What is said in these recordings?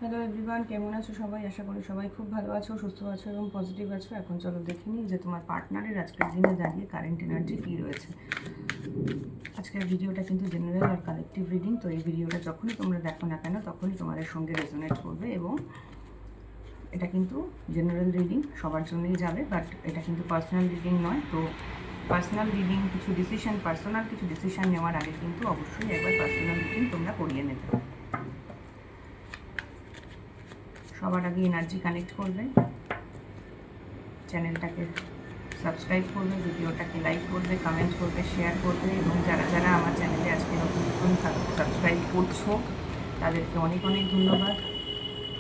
Hello everyone, কেমন আছো সবাই? আশা করি সবাই খুব ভালো আছো, সুস্থ আছো এবং পজিটিভ আছো। এখন চলো দেখে নিই যে তোমার পার্টনারের আজকের দিনে দাঁড়িয়ে কারেন্ট এনার্জি কী রয়েছে। আজকের ভিডিওটা কিন্তু জেনারেল আর কালেকটিভ রিডিং, তো এই ভিডিওটা যখনই তোমরা দেখো না কেন তখনই তোমাদের সঙ্গে রেজোনেট করবে এবং এটা কিন্তু জেনারেল রিডিং সবার জন্যই যাবে, বাট এটা কিন্তু পার্সোনাল রিডিং নয়। তো পার্সোনাল রিডিং পার্সোনাল কিছু ডিসিশন নেওয়ার আগে কিন্তু অবশ্যই একবার পার্সোনাল রিডিং তোমরা করিয়ে নেবে। সবার আগে এনার্জি কানেক্ট করবে, চ্যানেলটাকে সাবস্ক্রাইব করবে, ভিডিওটাকে লাইক করবে, কমেন্ট করবে, শেয়ার করবে এবং যারা যারা আমার চ্যানেলে আজকে নতুন সাবস্ক্রাইব করছো তাদেরকে অনেক অনেক ধন্যবাদ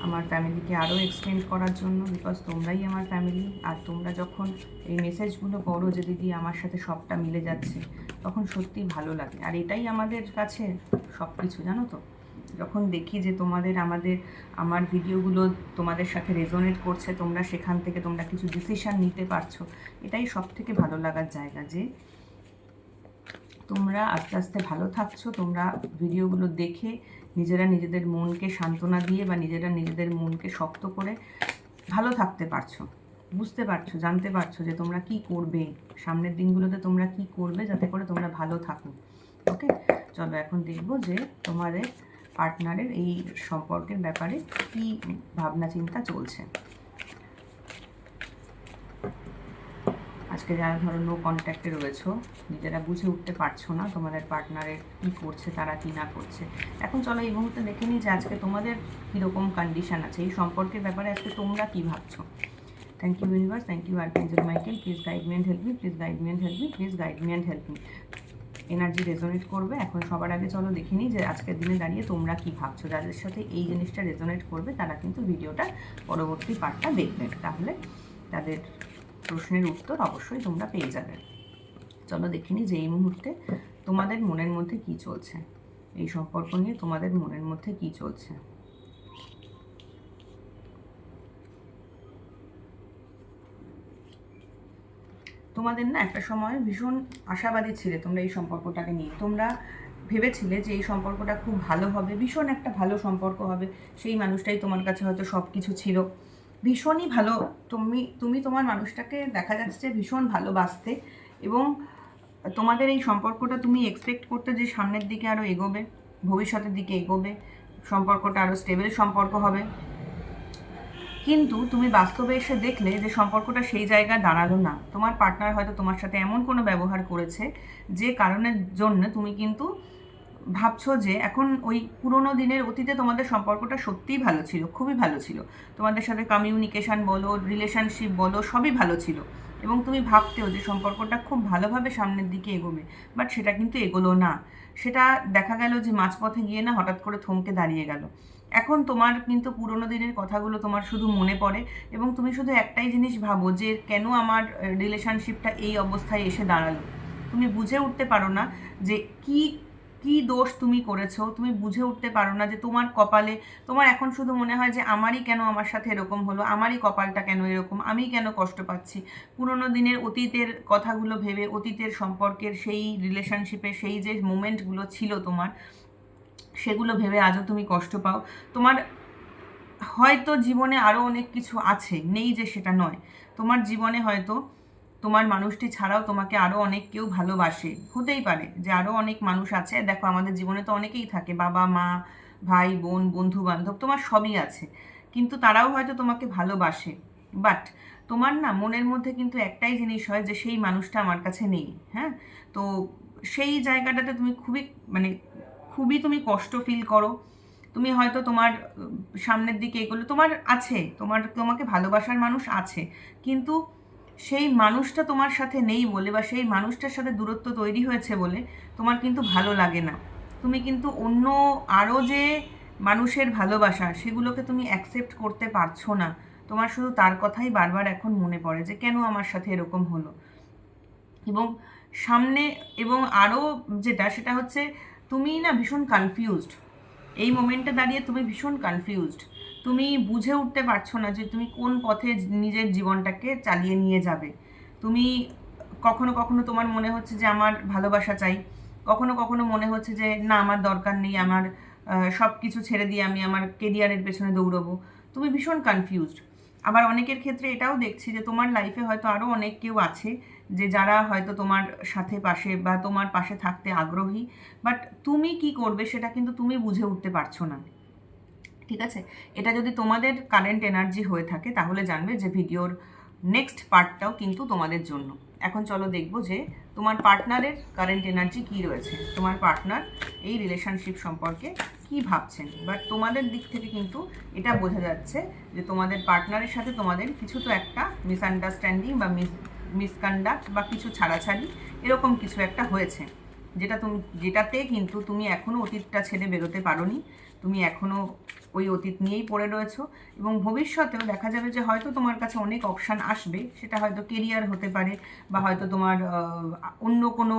আমার ফ্যামিলিকে আরও এক্সটেন্ড করার জন্য, বিকজ তোমরাই আমার ফ্যামিলি। আর তোমরা যখন এই মেসেজগুলো করো যে দিদি আমার সাথে সবটা মিলে যাচ্ছে, তখন সত্যিই ভালো লাগে। আর এটাই আমাদের কাছে সব কিছু, জানো তো। যখন দেখি যে আমার ভিডিওগুলো তোমাদের সাথে রেজোনেট করছে, তোমরা সেখান থেকে তোমরা কিছু ডিসিশান নিতে পারছো, এটাই সব থেকে ভালো লাগার জায়গা। যে তোমরা আস্তে আস্তে ভালো থাকছো, তোমরা ভিডিওগুলো দেখে নিজেরা নিজেদের মনকে সান্ত্বনা দিয়ে বা নিজেরা নিজেদের মনকে শক্ত করে ভালো থাকতে পারছো, বুঝতে পারছো, জানতে পারছো যে তোমরা কি করবে সামনের দিনগুলোতে, তোমরা কি করবে যাতে করে তোমরা ভালো থাকো। ওকে, চলো এখন দেখবো যে তোমাদের পার্টনারের এই সম্পর্কের ব্যাপারে কি ভাবনা চিন্তা চলছে। আজকে যারা ধরো নো কন্ট্যাক্টে রয়েছো, নিজেরা বুঝে উঠতে পারছো না তোমাদের পার্টনারের কী করছে, তারা কী না করছে, এখন চলো এই মুহূর্তে দেখে নিই যে আজকে তোমাদের কীরকম কন্ডিশান আছে এই সম্পর্কের ব্যাপারে, আজকে তোমরা কী ভাবছো। Thank you universe, thank you archangel Michael, please guide me and help me, please guide me and help me, please guide me and help me. Energy resonate করবে। এখন সবার আগে চলো দেখে নিই যে আজকের দিনে দাঁড়িয়ে তোমরা কি ভাবছো। যাদের সাথে এই জিনিসটা রেজোনেট করবে তারা কিন্তু ভিডিওটা পরবর্তী পার্টটা দেখবে, তাহলে তাদের প্রশ্নের উত্তর অবশ্যই তোমরা পেয়ে যাবে। চলো দেখে নিই যে এই মুহূর্তে তোমাদের মনের মধ্যে কি চলছে, এই সম্পর্ক নিয়ে তোমাদের মনের মধ্যে কি চলছে। তোমাদের না একটা সময় ভীষণ আশাবাদী ছিলে তোমরা এই সম্পর্কটাকে নিয়ে, তোমরা ভেবেছিলে যে এই সম্পর্কটা খুব ভালো হবে, ভীষণ একটা ভালো সম্পর্ক হবে, সেই মানুষটাই তোমার কাছে হয়তো সব কিছু ছিল, ভীষণই ভালো। তুমি তোমার মানুষটাকে দেখা যাচ্ছে ভীষণ ভালোবাসতে এবং তোমাদের এই সম্পর্কটা তুমি এক্সপেক্ট করতে যে সামনের দিকে আরও এগোবে, ভবিষ্যতের দিকে এগোবে, সম্পর্কটা আরও স্টেবল সম্পর্ক হবে। কিন্তু তুমি বাস্তবে এসে দেখলে যে সম্পর্কটা সেই জায়গায় দাঁড়ালো না। তোমার পার্টনার হয়তো তোমার সাথে এমন কোনো ব্যবহার করেছে যে কারণের জন্য তুমি কিন্তু ভাবছো যে এখন ওই পুরোনো দিনের অতীতে তোমাদের সম্পর্কটা সত্যিই ভালো ছিল, খুবই ভালো ছিল, তোমাদের সাথে কমিউনিকেশান বলো, রিলেশনশিপ বলো, সবই ভালো ছিল এবং তুমি ভাবতেও যে সম্পর্কটা খুব ভালোভাবে সামনের দিকে এগোবে, বাট সেটা কিন্তু এগোলো না। সেটা দেখা গেল যে মাঝপথে গিয়ে না হঠাৎ করে থমকে দাঁড়িয়ে গেল। এখন তোমার কিন্তু পুরোনো দিনের কথাগুলো তোমার শুধু মনে পড়ে এবং তুমি শুধু একটাই জিনিস ভাবো যে কেন আমার রিলেশনশিপটা এই অবস্থায় এসে দাঁড়ালো। তুমি বুঝে উঠতে পারো না যে কি কি দোষ তুমি করেছো, তুমি বুঝে উঠতে পারো না যে তোমার কপালে, তোমার এখন শুধু মনে হয় যে আমারই কেন আমার সাথে এরকম হলো, আমারই কপালটা কেন এরকম, আমি কেন কষ্ট পাচ্ছি। পুরোনো দিনের অতীতের কথাগুলো ভেবে, অতীতের সম্পর্কের সেই রিলেশনশিপে সেই যে মোমেন্টগুলো ছিল তোমার, সেগুলো ভেবে আজও তুমি কষ্ট পাও। তোমার হয়তো জীবনে আরও অনেক কিছু আছে, নেই যে সেটা নয়, তোমার জীবনে হয়তো তোমার মানুষটি ছাড়াও তোমাকে আরও অনেক কেউ ভালোবাসে, হতেই পারে যে আরও অনেক মানুষ আছে। দেখো আমাদের জীবনে তো অনেকেই থাকে, বাবা মা, ভাই বোন, বন্ধু বান্ধব, তোমার সবই আছে, কিন্তু তারাও হয়তো তোমাকে ভালোবাসে। বাট তোমার না মনের মধ্যে কিন্তু একটাই জিনিস হয় যে সেই মানুষটা আমার কাছে নেই। হ্যাঁ, তো সেই জায়গাটাতে তুমি খুবই তুমি কষ্ট ফিল করো। তুমি হয়তো তোমার সামনের দিকে এগোলে তোমার আছে, তোমাকে ভালোবাসার মানুষ আছে, কিন্তু সেই মানুষটা তোমার সাথে নেই বলে বা সেই মানুষটার সাথে দূরত্ব তৈরি হয়েছে বলে তোমার কিন্তু ভালো লাগে না। তুমি কিন্তু অন্য আরও যে মানুষের ভালোবাসা সেগুলোকে তুমি অ্যাকসেপ্ট করতে পারছো না। তোমার শুধু তার কথাই বারবার এখন মনে পড়ে যে কেন আমার সাথে এরকম হলো। এবং সামনে এবং আরও যেটা সেটা হচ্ছে তুমি না ভীষণ কনফিউজড, এই মোমেন্টে দাঁড়িয়ে তুমি ভীষণ কনফিউজড। তুমি বুঝে উঠতে পারছো না যে তুমি কোন পথে নিজের জীবনটাকে চালিয়ে নিয়ে যাবে। তুমি কখনো কখনো তোমার মনে হচ্ছে যে আমার ভালোবাসা চাই, কখনো কখনো মনে হচ্ছে যে না আমার দরকার নেই, আমার সব কিছু ছেড়ে দিয়ে আমি আমার কেরিয়ারের পেছনে দৌড়বো। তুমি ভীষণ কনফিউজড। আবার অনেকের ক্ষেত্রে এটাও দেখছি যে তোমার লাইফে হয়তো আরও অনেক কেউ আছে যে যারা হয়তো তোমার সাথে পাশে বা তোমার পাশে থাকতে আগ্রহী, বাট তুমি কি করবে সেটা কিন্তু তুমি বুঝে উঠতে পারছো না। ঠিক আছে, এটা যদি তোমাদের কারেন্ট এনার্জি হয়ে থাকে তাহলে জানবে যে ভিডিওর নেক্সট পার্টটাও কিন্তু তোমাদের জন্য। এখন চলো দেখবো যে তোমার পার্টনারের কারেন্ট এনার্জি কী রয়েছে, তোমার পার্টনার এই রিলেশনশিপ সম্পর্কে কি ভাবছেন। বাট তোমাদের দিক থেকে কিন্তু এটা বোঝা যাচ্ছে যে তোমাদের পার্টনারের সাথে তোমাদের কিছু তো একটা মিসআন্ডারস্ট্যান্ডিং বা মিসকন্ডাক্ট বা কিছু ছাড়াছাড়ি এরকম কিছু একটা হয়েছে, যেটাতে কিন্তু তুমি এখনও অতীতটা ছেড়ে বেরোতে পারোনি। তুমি এখনও ওই অতীত নিয়েই পড়ে রয়েছো এবং ভবিষ্যতেও দেখা যাবে যে হয়তো তোমার কাছে অনেক অপশান আসবে, সেটা হয়তো কেরিয়ার হতে পারে বা হয়তো তোমার অন্য কোনো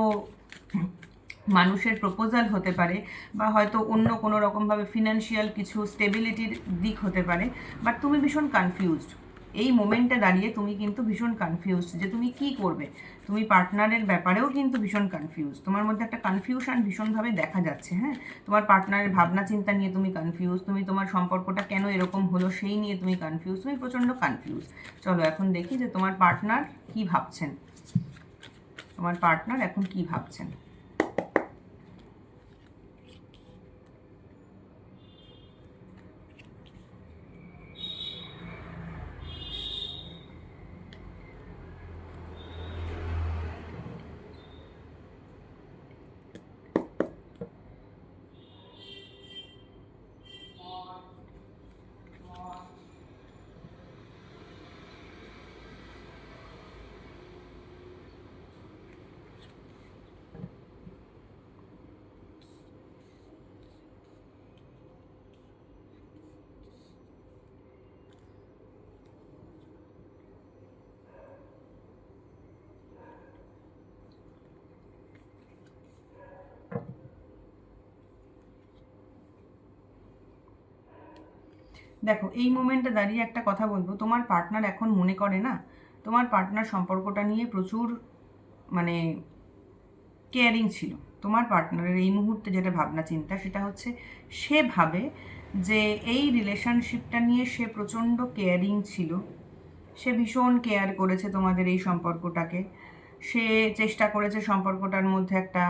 মানুষের প্রপোজাল হতে পারে বা হয়তো অন্য কোনো রকমভাবে ফিনান্সিয়াল কিছু স্টেবিলিটির দিক হতে পারে। বাট তুমি ভীষণ কনফিউজড এই মোমেন্টে দাঁড়িয়ে, তুমি কিন্তু ভীষণ কনফিউজড যে তুমি কি করবে। তুমি পার্টনারের ব্যাপারেও কিন্তু ভীষণ কনফিউজ, তোমার মধ্যে একটা কনফিউশন ভীষণভাবে দেখা যাচ্ছে। হ্যাঁ, তোমার পার্টনারের ভাবনা চিন্তা নিয়ে তুমি কনফিউজ, তুমি তোমার সম্পর্কটা কেন এরকম হলো সেই নিয়ে তুমি কনফিউজ, তুমি প্রচণ্ড কনফিউজ। চলো এখন দেখি যে তোমার পার্টনার কি ভাবছেন, তোমার পার্টনার এখন কি ভাবছেন। দেখো, এই মোমেন্টে দাঁড়িয়ে একটা কথা বলবো, তোমার পার্টনার এখন মনে করে না, তোমার পার্টনার সম্পর্কটা নিয়ে প্রচুর মানে কেয়ারিং ছিল। তোমার পার্টনারের এই মুহূর্তে যেটা ভাবনা চিন্তা সেটা হচ্ছে সে ভাবে যে এই রিলেশনশিপটা নিয়ে সে প্রচণ্ড কেয়ারিং ছিল, সে ভীষণ কেয়ার করেছে তোমাদের এই সম্পর্কটাকে, সে চেষ্টা করেছে সম্পর্কটার মধ্যে একটা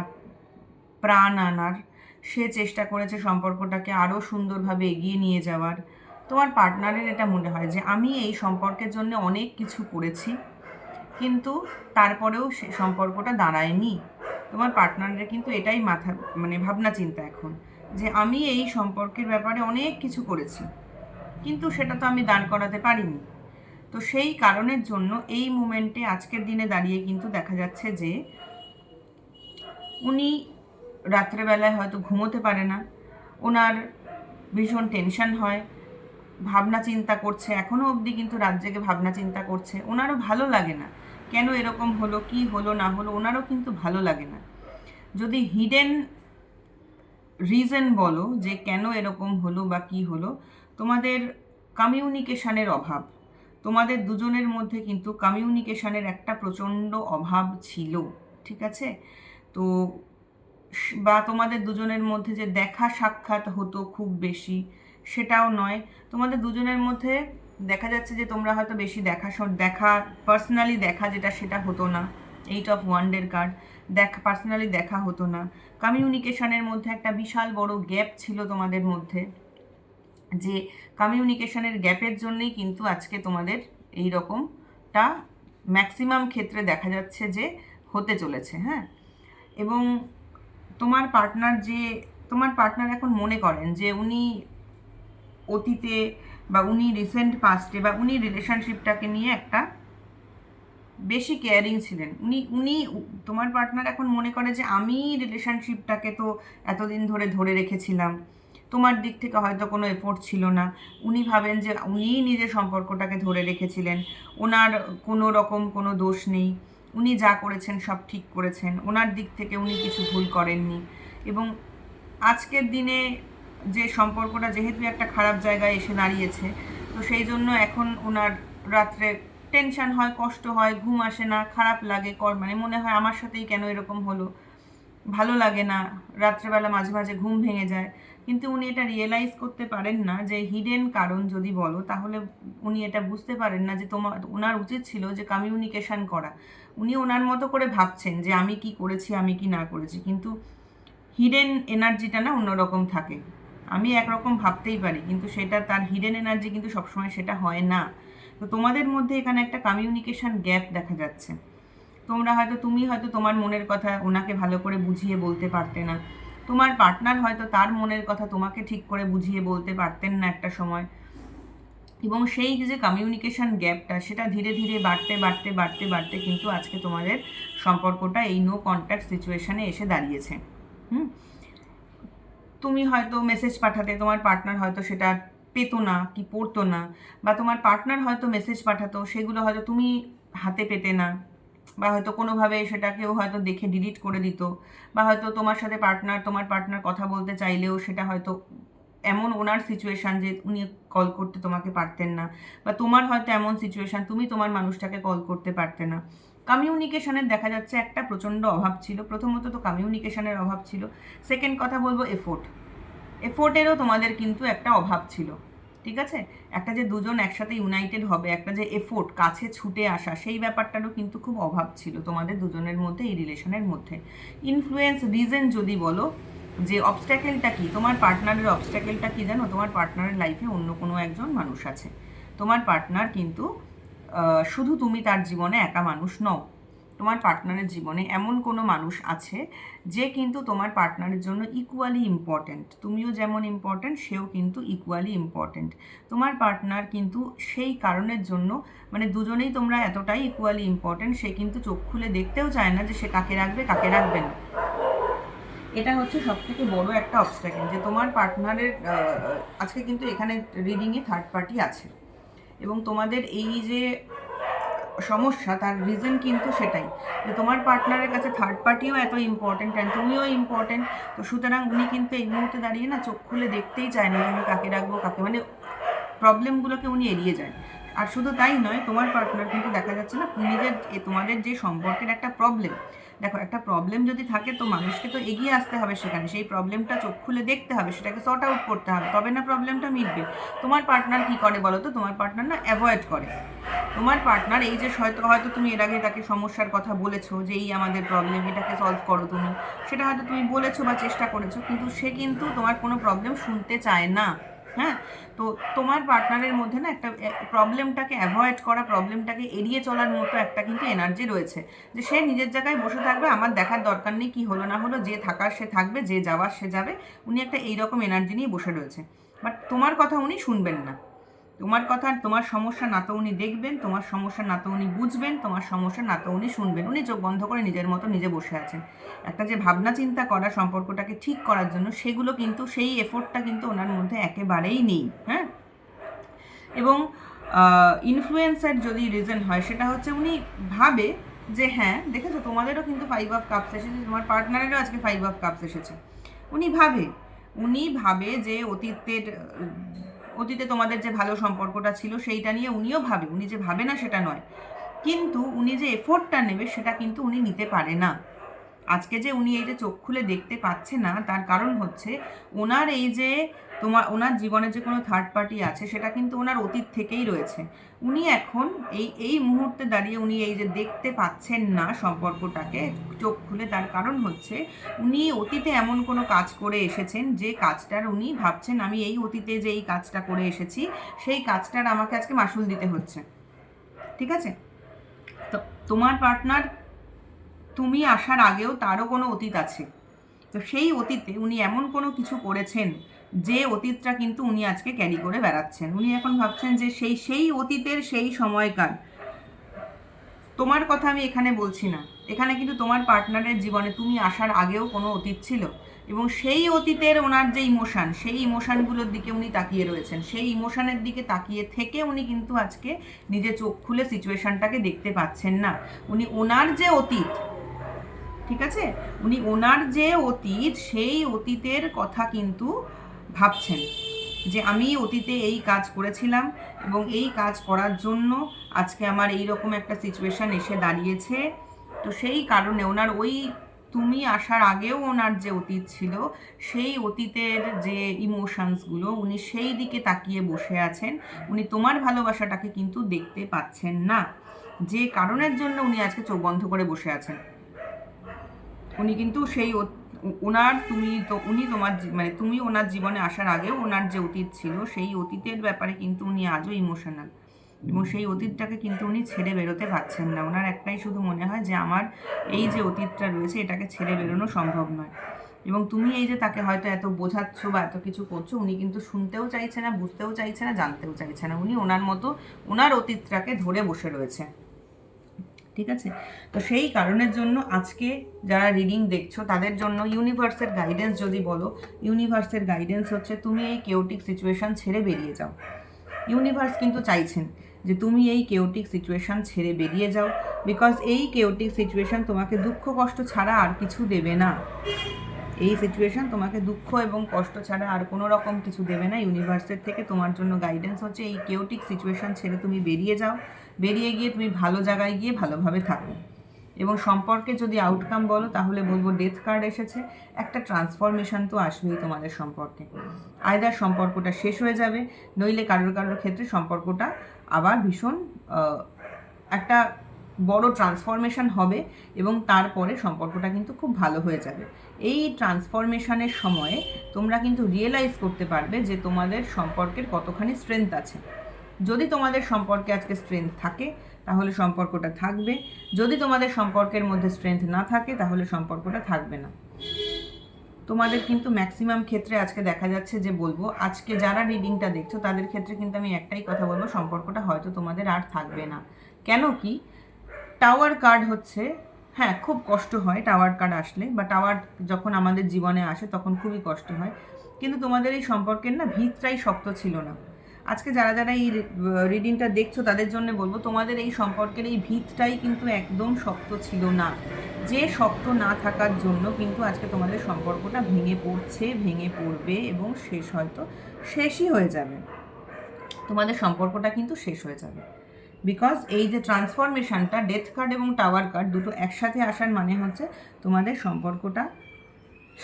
প্রাণ আনার, সে চেষ্টা করেছে সম্পর্কটাকে আরও সুন্দরভাবে এগিয়ে নিয়ে যাওয়ার। তোমার পার্টনারের এটা মনে হয় যে আমি এই সম্পর্কের জন্য অনেক কিছু করেছি, কিন্তু তারপরেও সে সম্পর্কটা দাঁড়ায়নি। তোমার পার্টনারের কিন্তু এটাই মাথা ভাবনা চিন্তা এখন, যে আমি এই সম্পর্কের ব্যাপারে অনেক কিছু করেছি কিন্তু সেটা তো আমি দাঁড় করাতে পারিনি। তো সেই কারণের জন্য এই মুমেন্টে আজকের দিনে দাঁড়িয়ে কিন্তু দেখা যাচ্ছে যে উনি রাত্রেবেলায় হয়তো ঘুমোতে পারে না, ওনার ভীষণ টেনশন হয়, ভাবনা চিন্তা করছে, এখনও অবধি কিন্তু রাত জেগে ভাবনা চিন্তা করছে। ওনারও ভালো লাগে না, কেন এরকম হলো, কি হলো না হলো, ওনারও কিন্তু ভালো লাগে না। যদি হিডেন রিজন বলো যে কেন এরকম হলো বা কি হলো, তোমাদের কমিউনিকেশানের অভাব, তোমাদের দুজনের মধ্যে কিন্তু কমিউনিকেশানের একটা প্রচণ্ড অভাব ছিল। ঠিক আছে, তো বা তোমাদের দুজনের মধ্যে যে দেখা সাক্ষাৎ হতো খুব বেশি সেটাও নয়। তোমাদের দুজনের মধ্যে দেখা যাচ্ছে যে তোমরা হয়তো বেশি দেখা পার্সোনালি দেখা যেটা সেটা হতো না। 8 অফ ওয়ান্ডের কার্ড, পার্সোনালি দেখা হতো না। কমিউনিকেশনের মধ্যে একটা বিশাল বড় গ্যাপ ছিল তোমাদের মধ্যে, যে কমিউনিকেশনের গ্যাপের জন্যই কিন্তু আজকে তোমাদের এই রকমটা ম্যাক্সিমাম ক্ষেত্রে দেখা যাচ্ছে যে হতে চলেছে। হ্যাঁ, এবং তোমার পার্টনার এখন মনে করেন যে উনি অতীতে বা উনি রিসেন্ট পাস্টে বা উনি রিলেশনশিপটাকে নিয়ে একটা বেশি কেয়ারিং ছিলেন। উনি তোমার পার্টনার এখন মনে করে যে আমি রিলেশনশিপটাকে তো এতদিন ধরে ধরে রেখেছিলাম, তোমার দিক থেকে হয়তো কোনো এফোর্ট ছিল না। উনি ভাবেন যে উনিই নিজের সম্পর্কটাকে ধরে রেখেছিলেন, ওনার কোনো রকম কোনো দোষ নেই, উনি যা করেছেন সব ঠিক করেছেন, ওনার দিক থেকে উনি কিছু ভুল করেননি। এবং আজকের দিনে যে সম্পর্কটা যেহেতু একটা খারাপ জায়গায় এসে দাঁড়িয়েছে, তো সেই জন্য এখন ওনার রাত্রে টেনশন হয়, কষ্ট হয়, ঘুম আসে না, খারাপ লাগে, মনে হয় আমার সাথেই কেন এরকম হলো, ভালো লাগে না, রাত্রেবেলা মাঝে মাঝে ঘুম ভেঙে যায়। কিন্তু উনি এটা রিয়েলাইজ করতে পারেন না যে হিডেন কারণ যদি বলো, তাহলে উনি এটা বুঝতে পারেন না যে ওনার উচিত ছিল যে কমিউনিকেশন করা। উনি ওনার মতো করে ভাবছেন যে আমি কি করেছি, আমি কি না করেছি, কিন্তু হিডেন এনার্জিটা না অন্যরকম থাকে। আমি একরকম ভাবতেই পারি, কিন্তু সেটা তার হিডেন এনার্জি কিন্তু সবসময় সেটা হয় না। তো তোমাদের মধ্যে এখানে একটা কমিউনিকেশন গ্যাপ দেখা যাচ্ছে। তুমি হয়তো তোমার মনের কথা ওনাকে ভালো করে বুঝিয়ে বলতে পারতে না, তোমার পার্টনার হয়তো তার মনের কথা তোমাকে ঠিক করে বুঝিয়ে বলতে পারতেন না একটা সময়, এবং সেই যে কমিউনিকেশন গ্যাপটা সেটা ধীরে ধীরে বাড়তে বাড়তে বাড়তে বাড়তে কিন্তু আজকে তোমাদের সম্পর্কটা এই নো কন্ট্যাক্ট সিচুয়েশনে এসে দাঁড়িয়েছে। তুমি হয়তো মেসেজ পাঠাতে, তোমার পার্টনার হয়তো সেটা পেতো না কি পড়তো না, বা তোমার পার্টনার হয়তো মেসেজ পাঠাতো, সেগুলো হয়তো তুমি হাতে পেতে না, বা হয়তো কোনোভাবে সেটাকেও হয়তো দেখে ডিলিট করে দিত, বা হয়তো তোমার সাথে তোমার পার্টনার কথা বলতে চাইলেও সেটা হয়তো এমন ওনার সিচুয়েশান যে উনি কল করতে তোমাকে পারতেন না, বা তোমার হয়তো এমন সিচুয়েশান তুমি তোমার মানুষটাকে কল করতে পারতে না। কমিউনিকেশনের দেখা যাচ্ছে একটা প্রচণ্ড অভাব ছিল। প্রথমত তো কমিউনিকেশনের অভাব ছিল, সেকেন্ড কথা বলবো এফোর্টেরও তোমাদের কিন্তু একটা অভাব ছিল। ঠিক আছে, একটা যে দুজন একসাথে ইউনাইটেড হবে, একটা যে এফোর্ট, কাছে ছুটে আসা, সেই ব্যাপারটারও কিন্তু খুব অভাব ছিল তোমাদের দুজনের মধ্যে, এই রিলেশনের মধ্যে। ইনফ্লুয়েন্স রিজন যদি বলো, যে অবস্ট্যাকেলটা কি, তোমার পার্টনারের অবস্ট্যাকেলটা কি জানো? তোমার পার্টনারের লাইফে অন্য কোনো একজন মানুষ আছে। তোমার পার্টনার কিন্তু শুধু তুমি তার জীবনে একা মানুষ নও। তোমার পার্টনারের জীবনে এমন কোনো মানুষ আছে যে কিন্তু তোমার পার্টনারের জন্য ইকুয়ালি ইম্পর্ট্যান্ট। তুমিও যেমন ইম্পর্ট্যান্ট, সেও কিন্তু ইকুয়ালি ইম্পর্ট্যান্ট। তোমার পার্টনার কিন্তু সেই কারণের জন্য, মানে দুজনেই তোমরা এতটাই ইকুয়ালি ইম্পর্ট্যান্ট, সে কিন্তু চোখ খুলে দেখতেও চায় না যে সে কাকে রাখবে কাকে রাখবে না। এটা হচ্ছে সব থেকে বড় একটা অবস্ট্যাকেল, যে তোমার পার্টনারের আজকে কিন্তু এখানে রিডিংয়ে থার্ড পার্টি আছে, এবং তোমাদের এই যে সমস্যা তার রিজন কিন্তু সেটাই, যে তোমার পার্টনারের কাছে থার্ড পার্টিও এত ইম্পর্টেন্ট অ্যান্ড তুমিও ইম্পর্টেন্ট। তো সুতরাং উনি কিন্তু এই মুহূর্তে দাঁড়িয়ে না চোখ খুলে দেখতেই চায় না যে আমি কাকে রাখবো কাকে, মানে প্রবলেমগুলোকে উনি এড়িয়ে যায়। আর শুধু তাই নয়, তোমার পার্টনার কিন্তু দেখা যাচ্ছে না তোমাদের যে সম্পর্কের একটা প্রবলেম, দেখো একটা প্রবলেম যদি থাকে তো মানুষকে তো এগিয়ে আসতে হবে সেখানে, সেই প্রবলেমটা চোখ খুলে দেখতে হবে, সেটাকে সর্ট আউট করতে হবে, তবে না প্রবলেমটা মিটবে। তোমার পার্টনার কি করে বলো তো? তোমার পার্টনার না অ্যাভয়েড করে। তোমার পার্টনার এই যে হয়তো তুমি এর আগে তাকে সমস্যার কথা বলেছো যে এই আমাদের প্রবলেম, এটাকে সলভ করো তুমি, সেটা হয়তো তুমি বলেছো বা চেষ্টা করেছো, কিন্তু সে কিন্তু তোমার কোনো প্রবলেম শুনতে চায় না। হ্যাঁ, তো তোমার পার্টনারের মধ্যে না একটা প্রবলেমটাকে অ্যাভয়েড করা, প্রবলেমটাকে এড়িয়ে চলার মতো একটা কিন্তু এনার্জি রয়েছে, যে সে নিজের জায়গায় বসে থাকবে, আমার দেখার দরকার নেই কি হলো না হলো, যে থাকার সে থাকবে, যে যাওয়ার সে যাবে। উনি একটা এইরকম এনার্জি নিয়ে বসে রয়েছে, বাট তোমার কথা উনি শুনবেন না। তোমার কথা, তোমার সমস্যা না তো উনি দেখবেন, তোমার সমস্যা না তো উনি বুঝবেন, তোমার সমস্যা না তো উনি শুনবেন। উনি চোখ বন্ধ করে নিজের মতো নিজে বসে আছেন। একটা যে ভাবনা চিন্তা করা সম্পর্কটাকে ঠিক করার জন্য, সেগুলো কিন্তু, সেই এফোর্টটা কিন্তু ওনার মধ্যে একেবারেই নেই। হ্যাঁ, এবং ইনফ্লুয়েন্সের যদি রিজন হয়, সেটা হচ্ছে উনি ভাবে যে হ্যাঁ দেখেছো, তোমাদেরও কিন্তু 5 অফ কাপস এসেছে, তোমার পার্টনারেরও আজকে 5 অফ কাপস এসেছে। উনি ভাবে যে অতীতে তোমাদের যে ভালো সম্পর্কটা ছিল সেইটা নিয়ে উনিও ভাবে, উনি যে ভাবে না সেটা নয়, কিন্তু উনি যে এফোর্টটা নেবে সেটা কিন্তু উনি নিতে পারে না। আজকে যে উনি এই যে চোখ খুলে দেখতে পাচ্ছে না, তার কারণ হচ্ছে ওনার এই যে ওনার জীবনে যে কোনো থার্ড পার্টি আছে, সেটা কিন্তু ওনার অতীত থেকেই রয়েছে। উনি এখন এই মুহূর্তে দাঁড়িয়ে উনি এই যে দেখতে পাচ্ছেন না সম্পর্কটাকে চোখ খুলে, তার কারণ হচ্ছে উনি অতীতে এমন কোনো কাজ করে এসেছেন যে কাজটার উনি ভাবছেন আমি এই অতীতে যে এই কাজটা করে এসেছি, সেই কাজটার আমাকে আজকে মাসুল দিতে হচ্ছে। ঠিক আছে, তো তোমার পার্টনার তুমি আসার আগেও তারও কোনো অতীত আছে, তো সেই অতীতে উনি এমন কোনো কিছু করেছেন যে অতীতটা কিন্তু উনি আজকে ক্যারি করে বেড়াচ্ছেন। উনি এখন ভাবছেন যে সেই অতীতের সেই সময়কার, তোমার কথা আমি এখানে বলছি না, এখানে কিন্তু তোমার পার্টনারের জীবনে তুমি আসার আগেও কোনো অতীত ছিল, এবং সেই অতীতের ওনার যে ইমোশান, সেই ইমোশানগুলোর দিকে উনি তাকিয়ে রয়েছেন। সেই ইমোশানের দিকে তাকিয়ে থেকে উনি কিন্তু আজকে নিজে চোখ খুলে সিচুয়েশানটাকে দেখতে পাচ্ছেন না। উনি ওনার যে অতীত, ঠিক আছে, উনি ওনার যে অতীত, সেই অতীতের কথা কিন্তু ভাবছেন, যে আমি অতীতে এই কাজ করেছিলাম এবং এই কাজ করার জন্য আজকে আমার এই রকম একটা সিচুয়েশান এসে দাঁড়িয়েছে। তো সেই কারণে ওনার ওই তুমি আসার আগেও ওনার যে অতীত ছিল, সেই অতীতের যে ইমোশনসগুলো উনি সেই দিকে তাকিয়ে বসে আছেন। উনি তোমার ভালোবাসাটাকে কিন্তু দেখতে পাচ্ছেন না, যে কারণের জন্য উনি আজকে চোখ বন্ধ করে বসে আছেন। উনি কিন্তু সেই ওনার উনি তোমার মানে তুমি ওনার জীবনে আসার আগেও ওনার যে অতীত ছিল, সেই অতীতের ব্যাপারে কিন্তু উনি আজও ইমোশনাল, এবং সেই অতীতটাকে কিন্তু উনি ছেড়ে বেরোতে পারছেন না। ওনার একটাই শুধু মনে হয় যে আমার এই যে অতীতটা রয়েছে এটাকে ছেড়ে বেরোনো সম্ভব নয়। এবং তুমি এই যে তাকে হয়তো এত বোঝাচ্ছ বা এত কিছু করছো, উনি কিন্তু শুনতেও চাইছে না, বুঝতেও চাইছে না, জানতেও চাইছে না। উনি ওনার মতো ওনার অতীতটাকে ধরে বসে রয়েছে। ঠিক আছে? তো সেই কারণের জন্য আজকে যারা রিডিং দেখছো তাদের জন্য ইউনিভার্সের গাইডেন্স যদি বলো, ইউনিভার্সের গাইডেন্স হচ্ছে তুমি এই কেওটিক সিচুয়েশন ছেড়ে বেরিয়ে যাও। ইউনিভার্স কিন্তু চাইছেন যে তুমি এই কেওটিক সিচুয়েশন ছেড়ে বেরিয়ে যাও, বিকজ এই কেওটিক সিচুয়েশন তোমাকে দুঃখ কষ্ট ছাড়া আর কিছু দেবে না। এই সিচুয়েশন তোমাকে দুঃখ এবং কষ্ট ছাড়া আর কোনো রকম কিছু দেবে না। ইউনিভার্সের থেকে তোমার জন্য গাইডেন্স হচ্ছে এই কেওটিক সিচুয়েশন ছেড়ে তুমি বেরিয়ে যাও, বেরিয়ে গিয়ে তুমি ভালো জায়গায় গিয়ে ভালোভাবে থাকো। এবং সম্পর্কে যদি আউটকাম বলো তাহলে বলবো ডেথ কার্ড এসেছে। একটা ট্রান্সফরমেশন তো আসবেই তোমাদের সম্পর্কে। আয়দার সম্পর্কটা শেষ হয়ে যাবে, নইলে কারোর কারোর ক্ষেত্রে সম্পর্কটা আবার ভীষণ একটা বড় ট্রান্সফরমেশন হবে, এবং তারপরে সম্পর্কটা কিন্তু খুব ভালো হয়ে যাবে। এই ট্রান্সফরমেশনের সময়ে তোমরা কিন্তু রিয়েলাইজ করতে পারবে যে তোমাদের সম্পর্কের কতখানি স্ট্রেংথ আছে। যদি তোমাদের সম্পর্কে আজকে স্ট্রেংথ থাকে তাহলে সম্পর্কটা থাকবে, যদি তোমাদের সম্পর্কের মধ্যে স্ট্রেংথ না থাকে তাহলে সম্পর্কটা থাকবে না। তোমাদের কিন্তু ম্যাক্সিমাম ক্ষেত্রে আজকে দেখা যাচ্ছে যে বলবো, আজকে যারা রিডিংটা দেখছো তাদের ক্ষেত্রে কিন্তু আমি একটাই কথা বলবো, সম্পর্কটা হয়তো তোমাদের আর থাকবে না। কেন কি? টাওয়ার কার্ড হচ্ছে, হ্যাঁ খুব কষ্ট হয় টাওয়ার কার্ড আসলে, বা টাওয়ার যখন আমাদের জীবনে আসে তখন খুবই কষ্ট হয়, কিন্তু তোমাদের এই সম্পর্কের না ভিতটাই শক্ত ছিল না। আজকে যারা যারা এই রিডিংটা দেখছো তাদের জন্য বলবো, তোমাদের এই সম্পর্কের এই ভিতটাই কিন্তু একদম শক্ত ছিল না, যে শক্ত না থাকার জন্য কিন্তু আজকে তোমাদের সম্পর্কটা ভেঙে পড়ছে, ভেঙে পড়বে, এবং শেষই হয়ে যাবে। তোমাদের সম্পর্কটা কিন্তু শেষ হয়ে যাবে, বিকজ এই যে ট্রান্সফরমেশনটা, ডেথ কার্ড এবং টাওয়ার কার্ড দুটো একসাথে আসার মানে হচ্ছে তোমাদের সম্পর্কটা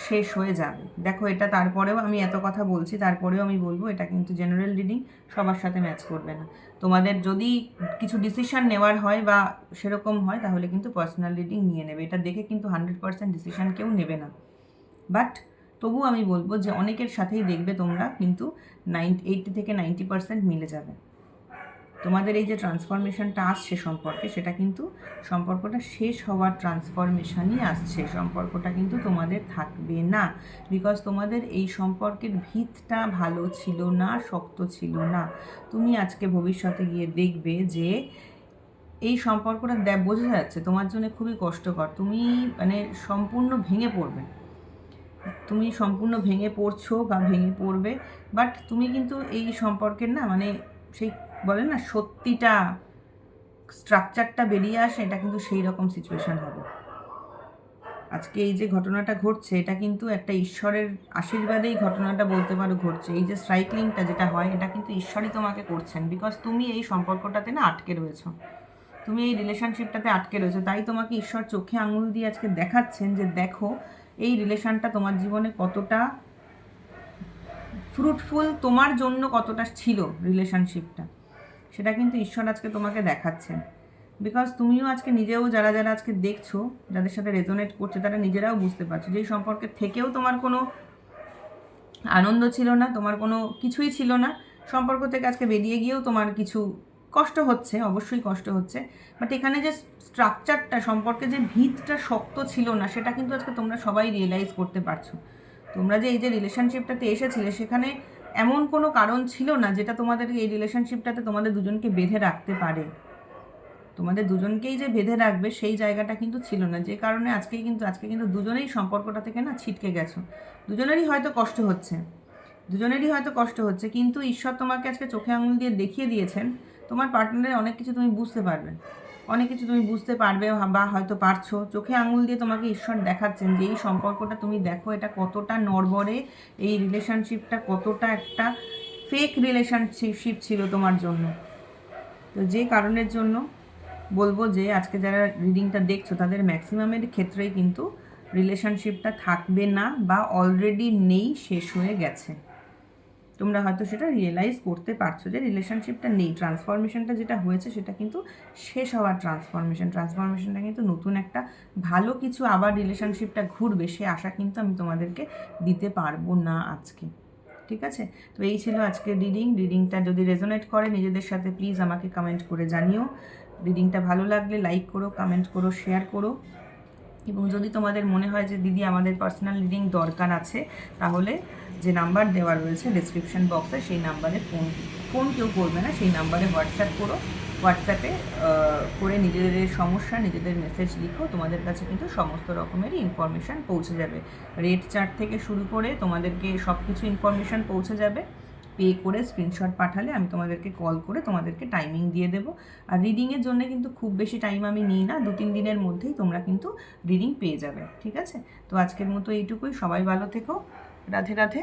শেষ হয়ে যাবে। দেখো এটা তারপরেও আমি এত কথা বলছি, তারপরেও আমি বলবো এটা কিন্তু জেনারেল রিডিং, সবার সাথে ম্যাচ করবে না। তোমাদের যদি কিছু ডিসিশন নেওয়ার হয় বা সেরকম হয় তাহলে কিন্তু পার্সোনাল রিডিং নিয়ে নেবে। এটা দেখে কিন্তু 100% ডিসিশন কেউ নেবে না, বাট তবু আমি বলবো যে অনেকের সাথেই দেখবে তোমরা কিন্তু 80 থেকে 90% মিলে যাবে। তোমাদের এই যে ট্রান্সফরমেশনটা আসছে সম্পর্কে, সেটা কিন্তু সম্পর্কটা শেষ হওয়ার ট্রান্সফরমেশনই আসছে। সম্পর্কটা কিন্তু তোমাদের থাকবে না, বিকজ তোমাদের এই সম্পর্কের ভিতটা ভালো ছিল না, শক্ত ছিল না। তুমি আজকে ভবিষ্যতে গিয়ে দেখবে যে এই সম্পর্কটা বোঝা যাচ্ছে তোমার জন্য খুবই কষ্টকর। তুমি মানে সম্পূর্ণ ভেঙে পড়বে, তুমি সম্পূর্ণ ভেঙে পড়ছো বা ভেঙে পড়বে, বাট তুমি কিন্তু এই সম্পর্কের না মানে সেই বলে না সত্যিটা, স্ট্রাকচারটা বেরিয়ে আসে, এটা কিন্তু সেই রকম সিচুয়েশন হবে। আজকে এই যে ঘটনাটা ঘটছে এটা কিন্তু একটা ঈশ্বরের আশীর্বাদেই ঘটনাটা বলতে পারো ঘটছে। এই যে সাইক্লিংটা যেটা হয় এটা কিন্তু ঈশ্বরই তোমাকে করছেন, বিকজ তুমি এই সম্পর্কটাতে না আটকে রয়েছো, তুমি এই রিলেশনশিপটাতে আটকে রয়েছো। তাই তোমাকে ঈশ্বর চোখে আঙুল দিয়ে আজকে দেখাচ্ছেন যে দেখো এই রিলেশনটা তোমার জীবনে কতটা ফ্রুটফুল, তোমার জন্য কতটা ছিল রিলেশনশিপটা, সেটা কিন্তু ঈশ্বর আজকে তোমাকে দেখাচ্ছেন। বিকজ তুমিও আজকে নিজেও, যারা যারা আজকে দেখছো, যাদের সাথে রেজোনেট করছে তারা নিজেরাও বুঝতে পারছো যে এই সম্পর্কের থেকেও তোমার কোনো আনন্দ ছিল না, তোমার কোনো কিছুই ছিল না। সম্পর্ক থেকে আজকে বেরিয়ে গিয়েও তোমার কিছু কষ্ট হচ্ছে, অবশ্যই কষ্ট হচ্ছে, বাট এখানে যে স্ট্রাকচারটা, সম্পর্কে যে ভিতটা শক্ত ছিল না, সেটা কিন্তু আজকে তোমরা সবাই রিয়েলাইজ করতে পারছো। তোমরা যে এই যে রিলেশনশিপটাতে এসেছিলে সেখানে এমন কোনো কারণ ছিল না যেটা তোমাদের এই রিলেশনশিপটাতে তোমাদের দুজনকে বেঁধে রাখতে পারে, তোমাদের দুজনকেই যে বেঁধে রাখবে সেই জায়গাটা কিন্তু ছিল না, যে কারণে আজকে কিন্তু দুজনেই সম্পর্কটা থেকে না ছিটকে গেছো। দুজনেরই হয়তো কষ্ট হচ্ছে, কিন্তু ঈশ্বর তোমাকে আজকে চোখে আঙুল দিয়ে দেখিয়ে দিয়েছেন তোমার পার্টনারের অনেক কিছু তুমি বুঝতে পারবে, বা হয়তো পারছো। চোখে আঙুল দিয়ে তোমাকে ঈশ্বর দেখাচ্ছেন যে এই সম্পর্কটা তুমি দেখো এটা কতটা নড়বড়ে, এই রিলেশনশিপটা কতটা একটা ফেক রিলেশনশিপ ছিল তোমার জন্য। তো যে কারণের জন্য বলবো যে আজকে যারা রিডিংটা দেখছো তাদের ম্যাক্সিমামের ক্ষেত্রেই কিন্তু রিলেশনশিপটা থাকবে না বা অলরেডি নেই, শেষ হয়ে গেছে। তোমরা হয়তো সেটা রিয়েলাইজ করতে পারছো যে রিলেশনশিপটা নেই, ট্রান্সফরমেশনটা যেটা হয়েছে সেটা কিন্তু শেষ হওয়ার ট্রান্সফরমেশনটা কিন্তু নতুন একটা ভালো কিছু আবার রিলেশনশিপটা ঘুরবে, সে আশা কিন্তু আমি তোমাদেরকে দিতে পারবো না আজকে। ঠিক আছে, তো এই ছিল আজকের রিডিংটা যদি রেজোনেট করে নিজেদের সাথে প্লিজ আমাকে কমেন্ট করে জানিও। রিডিংটা ভালো লাগলে লাইক করো, কমেন্ট করো, শেয়ার করো। এবং যদি তোমাদের মনে হয় যে দিদি আমাদের পার্সোনাল রিডিং দরকার আছে, তাহলে যে নাম্বার দেওয়া রয়েছে ডেসক্রিপশন বক্সে সেই নাম্বারে ফোন কেউ করবে না, সেই নাম্বারে হোয়াটসঅ্যাপ করো। হোয়াটসঅ্যাপে করে নিজেদের সমস্যা, নিজেদের মেসেজ লিখো, তোমাদের কাছে কিন্তু সমস্ত রকমেরই ইনফরমেশান পৌঁছে যাবে। রেট চার্ট থেকে শুরু করে তোমাদেরকে সব কিছু ইনফরমেশান পৌঁছে যাবে। পে করে স্ক্রিনশট পাঠালে আমি তোমাদেরকে কল করে তোমাদেরকে টাইমিং দিয়ে দেবো। আর রিডিংয়ের জন্য কিন্তু খুব বেশি টাইম আমি নিই না, 2-3 দিনের মধ্যেই তোমরা কিন্তু রিডিং পেয়ে যাবে। ঠিক আছে, তো আজকের মতো এইটুকুই। সবাই ভালো থেকো। রাধে রাধে।